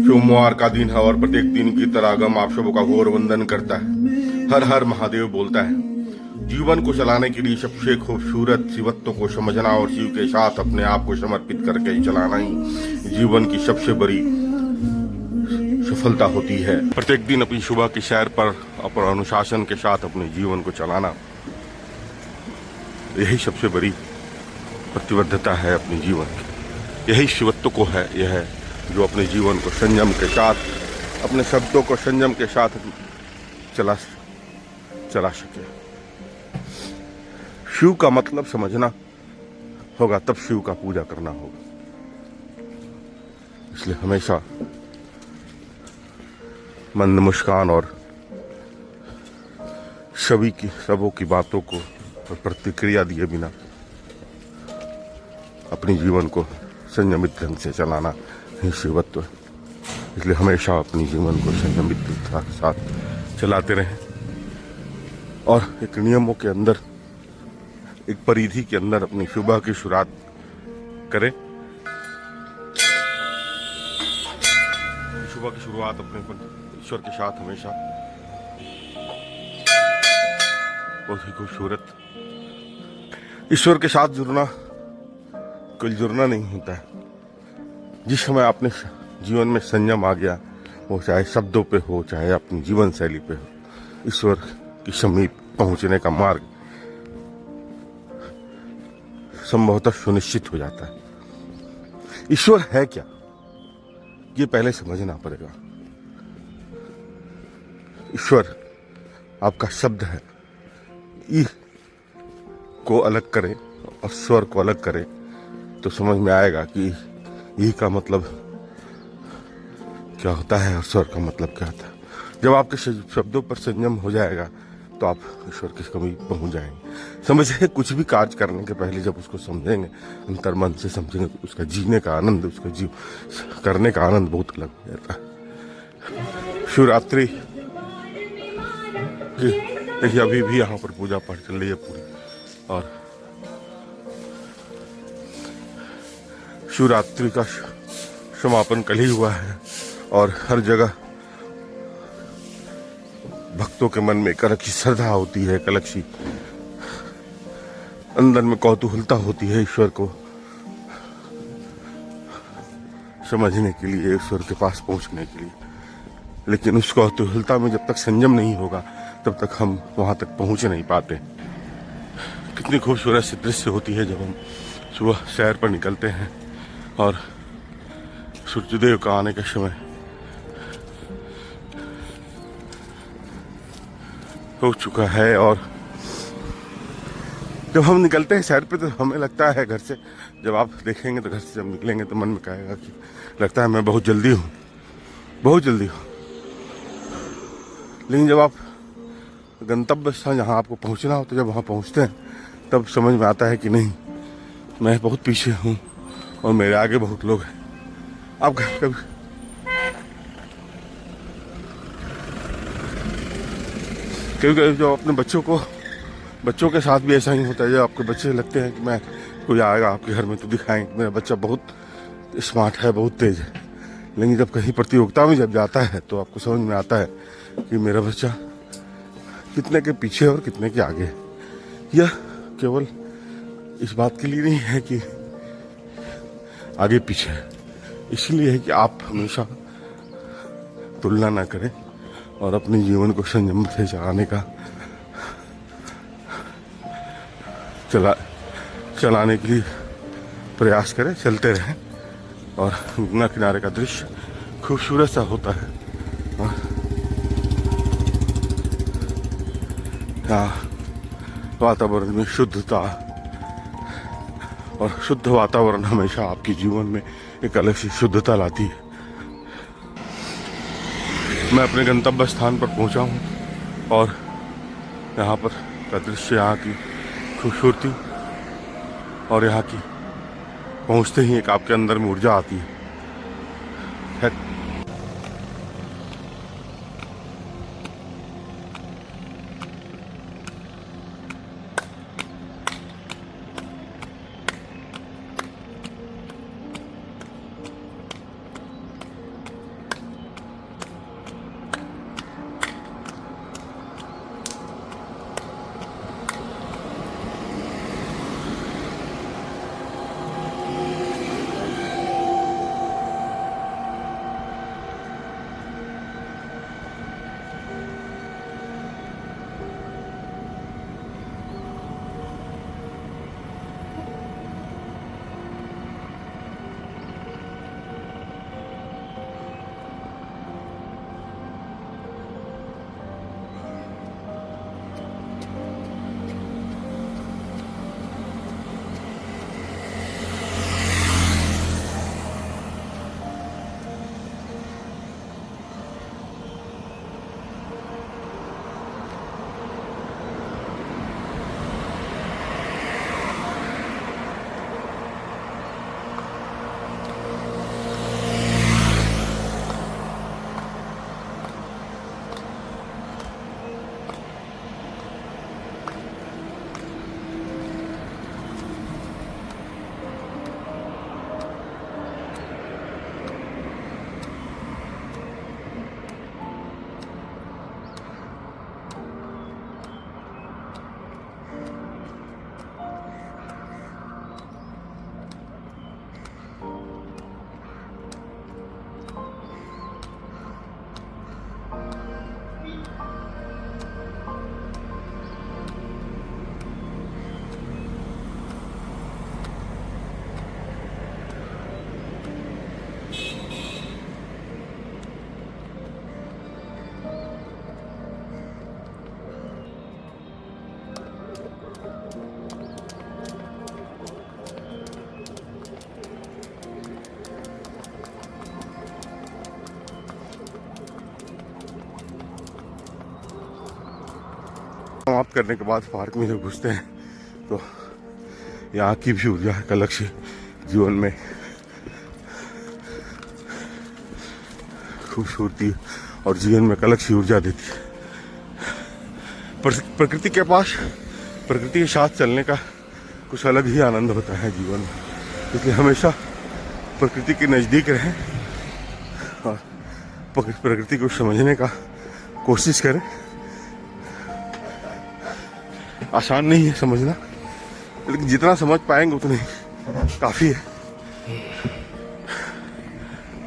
सोमवार का दिन है और प्रत्येक दिन की तरह गम आप सबों का घोर वंदन करता है। हर हर महादेव बोलता है। जीवन को चलाने के लिए सबसे खूबसूरत शिवत्व को समझना और शिव के साथ अपने आप को समर्पित करके ही चलाना ही जीवन की सबसे बड़ी सफलता होती है। प्रत्येक दिन अपनी सुबह की सैर पर अपने अनुशासन के साथ अपने जीवन को चलाना, यही सबसे बड़ी प्रतिबद्धता है अपने जीवन की। यही शिवत्व को है, यह है जो अपने जीवन को संयम के साथ, अपने शब्दों को संयम के साथ चला सके। शिव का मतलब समझना होगा, तब शिव का पूजा करना होगा। इसलिए हमेशा मंद मुस्कान और सबों की बातों को प्रतिक्रिया दिए बिना अपने जीवन को संयमित ढंग से चलाना ही शिवत्व है। इसलिए हमेशा अपने जीवन को संयमितता के साथ चलाते रहें और एक नियमों के अंदर, एक परिधि के अंदर अपनी सुबह की शुरुआत करें। सुबह की शुरुआत अपने ईश्वर के साथ हमेशा बहुत ही खूबसूरत। ईश्वर के साथ जुड़ना कोई जुड़ना नहीं होता है। जिस समय अपने जीवन में संयम आ गया, वो चाहे शब्दों पे हो चाहे अपनी जीवन शैली पे हो, ईश्वर की समीप पहुंचने का मार्ग संभवतः सुनिश्चित हो जाता है। ईश्वर है क्या, ये पहले समझना पड़ेगा। ईश्वर आपका शब्द है। ई को अलग करें और स्वर को अलग करें तो समझ में आएगा कि ई का मतलब क्या होता है और स्वर का मतलब क्या होता है। जब आपके शब्दों पर संयम हो जाएगा तो आप ईश्वर के समीप पहुंच जाएंगे। समझिए, कुछ भी कार्य करने के पहले जब उसको समझेंगे, अंतर मन से समझेंगे, तो उसका जीने का आनंद, उसका करने का आनंद बहुत अलग हो जाता है। शिवरात्रि देखिए, अभी भी यहाँ पर पूजा पाठ चल रही है पूरी, और शिवरात्रि का समापन कल ही हुआ है और हर जगह भक्तों के मन में एक अलग सी श्रद्धा होती है, एक अलग सी अंदर में कौतूहलता होती है ईश्वर को समझने के लिए, ईश्वर के पास पहुंचने के लिए। लेकिन उस कौतूहलता में जब तक संयम नहीं होगा तब तक हम वहां तक पहुंच नहीं पाते। कितनी खूबसूरत सी दृश्य होती है जब हम सुबह सैर पर निकलते हैं और सूर्योदय का आने का समय हो चुका है, और जब हम निकलते हैं सैर पे तो हमें लगता है घर से, जब आप देखेंगे तो घर से जब निकलेंगे तो मन में कहेगा कि लगता है मैं बहुत जल्दी हूँ, बहुत जल्दी हूँ। लेकिन जब आप गंतव्य स्थान जहाँ आपको पहुँचना हो, तो जब वहाँ पहुँचते हैं तब समझ में आता है कि नहीं, मैं बहुत पीछे हूँ और मेरे आगे बहुत लोग हैं। आप कभी जो अपने बच्चों के साथ भी ऐसा ही होता है। जब आपके बच्चे लगते हैं कि मैं कोई आएगा आपके घर में तो दिखाएंगे मेरा बच्चा बहुत स्मार्ट है, बहुत तेज है। लेकिन जब कहीं प्रतियोगिता में जब जाता है तो आपको समझ में आता है कि मेरा बच्चा कितने के पीछे और कितने के आगे है। यह केवल इस बात के लिए नहीं है कि आगे पीछे है, इसलिए है कि आप हमेशा तुलना ना करें और अपने जीवन को संयम से चलाने का चलाने के लिए प्रयास करें, चलते रहें। और गंगा किनारे का दृश्य खूबसूरत सा होता है। यहाँ वातावरण में शुद्धता, और शुद्ध वातावरण हमेशा आपके जीवन में एक अलग सी शुद्धता लाती है। मैं अपने गंतव्य स्थान पर पहुंचा हूं और यहाँ पर का दृश्य, यहाँ की खूबसूरती, और यहाँ की पहुंचते ही एक आपके अंदर में ऊर्जा आती है। समाप्त करने के बाद पार्क में जब घुसते हैं तो यहाँ की भी ऊर्जा एक अलग सी जीवन में खूबसूरती और जीवन में एक अलग सी ऊर्जा देती है। प्रकृति के पास, प्रकृति के साथ चलने का कुछ अलग ही आनंद होता है जीवन में, इसलिए हमेशा प्रकृति के नज़दीक रहें और प्रकृति को समझने का कोशिश करें। आसान नहीं है समझना, लेकिन जितना समझ पाएंगे उतने काफ़ी है।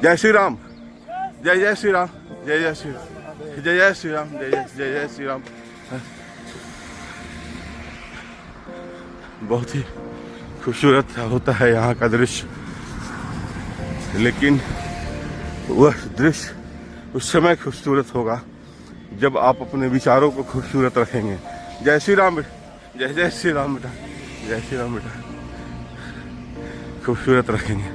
जय श्री राम, जय जय श्री राम, जय जय श्री राम, जय जय श्री राम, जय जय जय जय श्री राम। बहुत ही खूबसूरत होता है यहाँ का दृश्य, लेकिन वह दृश्य उस समय खूबसूरत होगा जब आप अपने विचारों को खूबसूरत रखेंगे। जय श्री राम बेटा, जय जय श्री राम बेटा, जय श्री राम बेटा। खूबसूरत रखेंगे।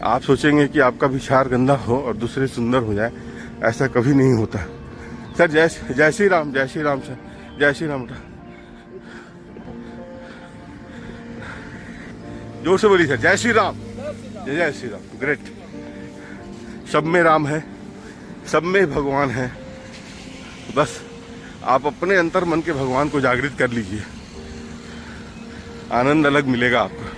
आप सोचेंगे कि आपका विचार गंदा हो और दूसरे सुंदर हो जाए, ऐसा कभी नहीं होता। सर जय श्री राम, जय श्री राम सर, जय श्री राम बेटा। जोर से बोलिए सर, जय श्री राम, जय जय श्री राम। ग्रेट। सब में राम है, सब में भगवान है, बस आप अपने अंतर मन के भगवान को जागृत कर लीजिए, आनंद अलग मिलेगा आपको।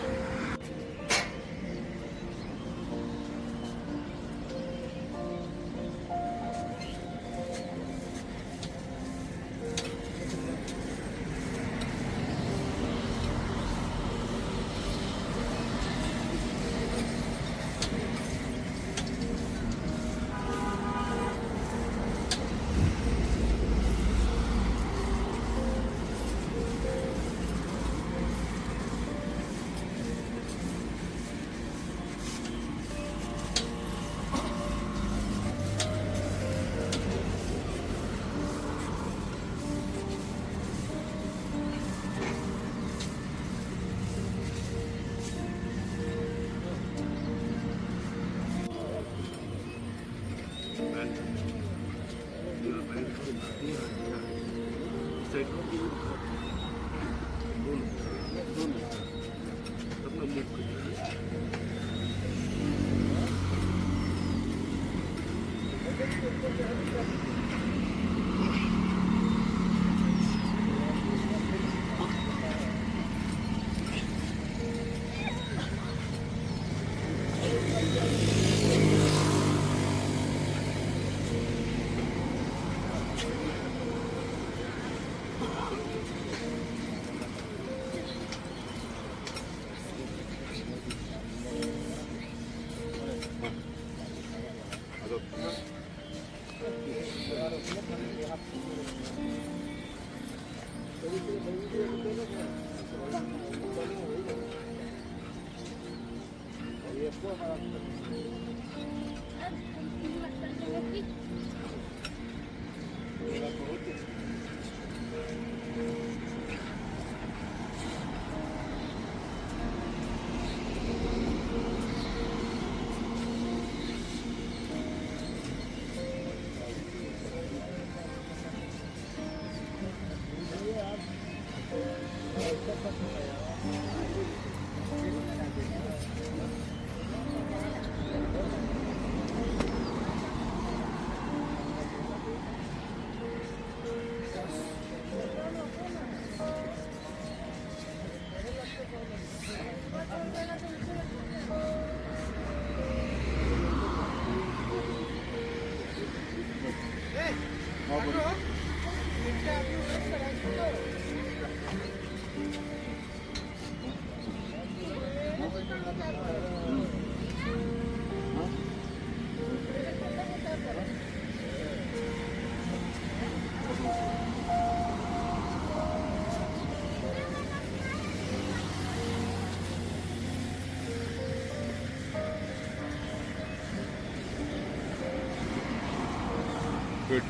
Good.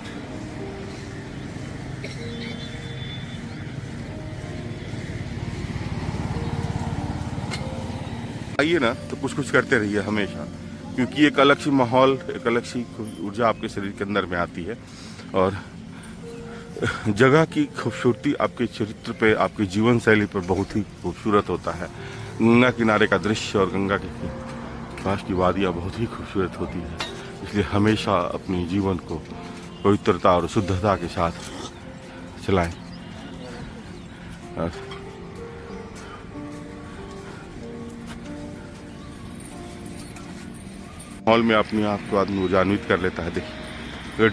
आइए ना तो कुछ कुछ करते रहिए हमेशा, क्योंकि एक अलग सी माहौल, एक अलग सी ऊर्जा आपके शरीर के अंदर में आती है और जगह की खूबसूरती आपके चरित्र पे, आपकी जीवन शैली पर बहुत ही खूबसूरत होता है। गंगा किनारे का दृश्य और गंगा के पास की वादियाँ बहुत ही खूबसूरत होती है, इसलिए हमेशा अपने जीवन को पवित्रता और शुद्धता के साथ चलाएं। मॉल में अपने आप को आदमी ऊर्जान्वित कर लेता है। देखिए, गुड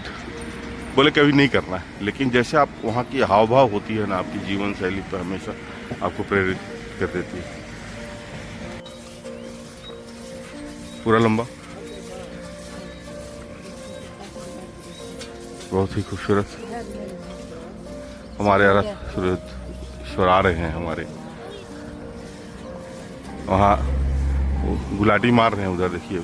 बोले कभी नहीं करना है, लेकिन जैसे आप वहाँ की हाव भाव होती है ना, आपकी जीवन शैली पर हमेशा आपको प्रेरित कर देती है। पूरा लंबा बहुत ही खूबसूरत। हमारे ईश्वर आ रहे हैं, हमारे वहाँ गुलाटी मार रहे हैं, उधर देखिए।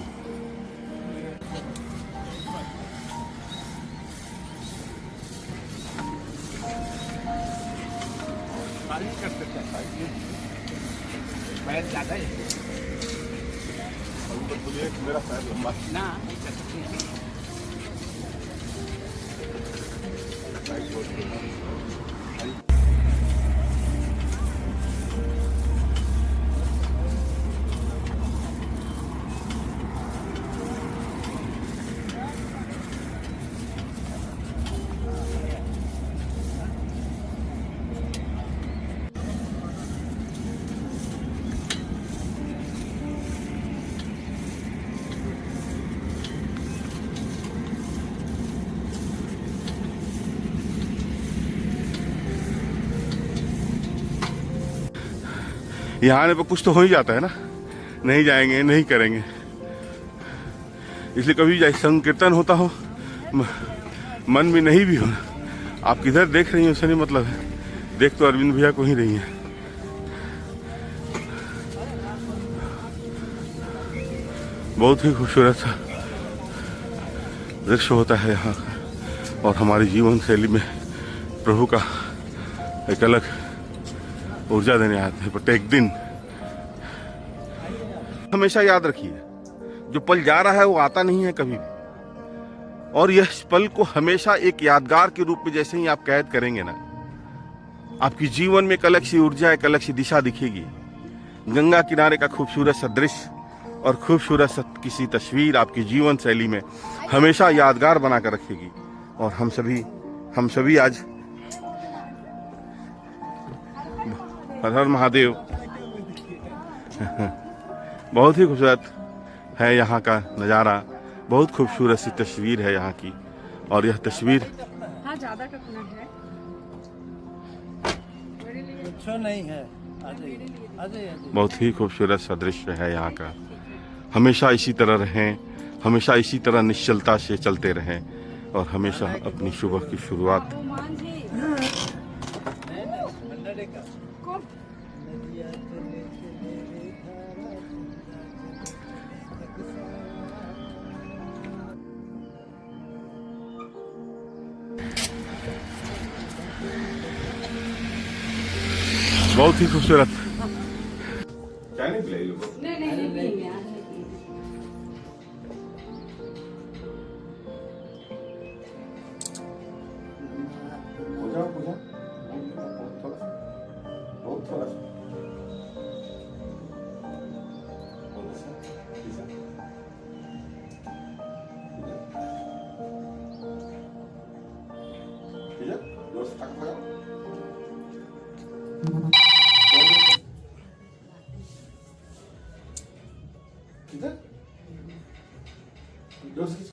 ज्यादा है मेरा पैर लंबा ना। यहाँ आने पर कुछ तो हो ही जाता है ना, नहीं जाएंगे नहीं करेंगे। इसलिए कभी जाए संकीर्तन होता हो, मन में नहीं भी हो, आप किधर देख रही हैं उससे नहीं मतलब है, देख तो अरविंद भैया को ही रही हैं। बहुत ही खूबसूरत सा दृश्य होता है यहाँ का, और हमारी जीवन शैली में प्रभु का एक अलग ऊर्जा देने आते हैं प्रत्येक दिन। हमेशा याद रखिए, जो पल जा रहा है वो आता नहीं है कभी भी, और यह पल को हमेशा एक यादगार के रूप में जैसे ही आप कैद करेंगे ना, आपकी जीवन में एक अलग सी ऊर्जा, एक अलग सी दिशा दिखेगी। गंगा किनारे का खूबसूरत सा दृश्य और खूबसूरत सा किसी तस्वीर आपकी जीवन शैली में हमेशा यादगार बनाकर रखेगी। और हम सभी आज हर हर महादेव। बहुत ही खूबसूरत है यहाँ का नज़ारा, बहुत खूबसूरत सी तस्वीर है यहाँ की, और यह तस्वीर हाँ ज्यादा कपना है, कुछ नहीं है। बहुत ही खूबसूरत सा दृश्य है यहाँ का। हमेशा इसी तरह रहें, हमेशा इसी तरह निश्चलता से चलते रहें, और हमेशा अपनी सुबह की शुरुआत बहुत ही खूबसूरत। चाय नहीं पिलाई लोगों को? नहीं नहीं नहीं यार, पूजा बहुत थोड़ा सा दोस्त तक लगा किधर दोस्त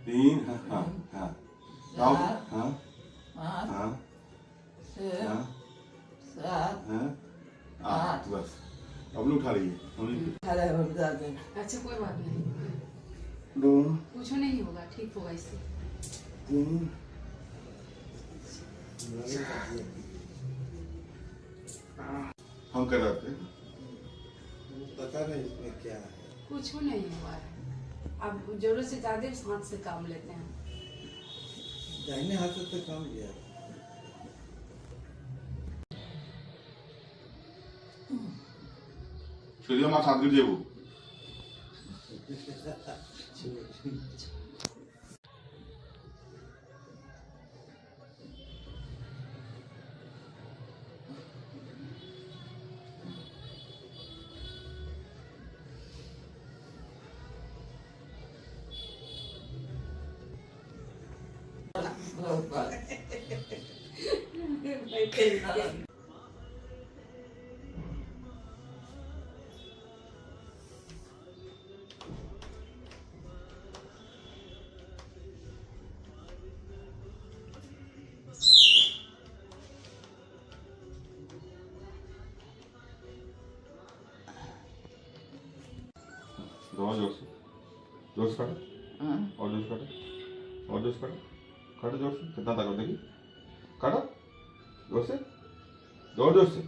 तीन हाँ हाँ हाँ हाँ हाँ हाँ हाँ आठ बस अब नहीं उठा रही है। अच्छा कोई बात नहीं, दो कुछ नहीं होगा, ठीक होगा इससे। तीन हम कर रहे थे, पता नहीं इसमें क्या है। कुछ नहीं हुआ है, अब जरूरत से ज्यादा हाथ से काम लेते हैं। दाहिने हाथ से तो काम लिया सीधे माँ साथ गिर वो जोर से जोर से काटो और जोर से काटो और जोर से काटो काटो जोर से कितना ताकत देगी काटो जोर से जोर जोर से